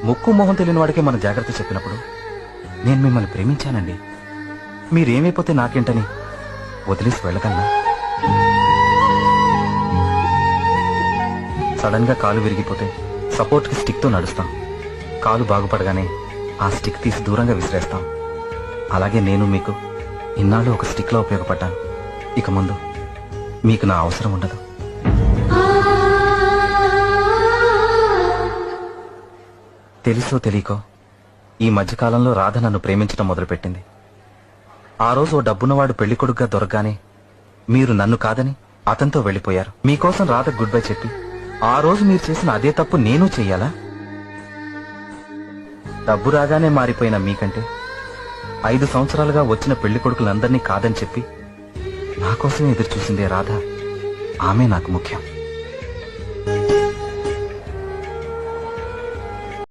ముక్కు మొహం తెలియని వాడికే మన జాగ్రత్త చెప్పినప్పుడు నేను మిమ్మల్ని ప్రేమించానండి. మీరేమైపోతే నాకేంటని వదిలేసి వెళ్ళగలనా? సడన్ గా కాలు విరిగిపోతే సపోర్ట్ కి స్టిక్ తో నడుస్తాం. కాలు బాగుపడగానే ఆ స్టిక్ తీసి దూరంగా విసిరేస్తాం. అలాగే నేను మీకు ఇన్నాళ్ళు ఒక స్టిక్ లో ఉపయోగపడ్డాను. ఇక ముందు మీకు నా అవసరం ఉండదు. తెలుసో తెలియకో ఈ మధ్యకాలంలో రాధ నన్ను ప్రేమించడం మొదలుపెట్టింది. ఆ రోజు ఓ డబ్బున్నవాడు పెళ్లి కొడుకుగా దొరకగానే మీరు నన్ను కాదని అతనితో వెళ్లిపోయారు. మీకోసం రాధ గుడ్ బై చెప్పి ఆ రోజు మీరు చేసిన అదే తప్పు నేను చెయ్యాలా? డబ్బు రాగానే మారిపోయిన మీకంటే 5 సంవత్సరాలుగా వచ్చిన పెళ్లి కొడుకులందరినీ కాదని చెప్పి నా కోసమే ఎదురు చూసిందే రాధ. ఆమె నాకు ముఖ్యం.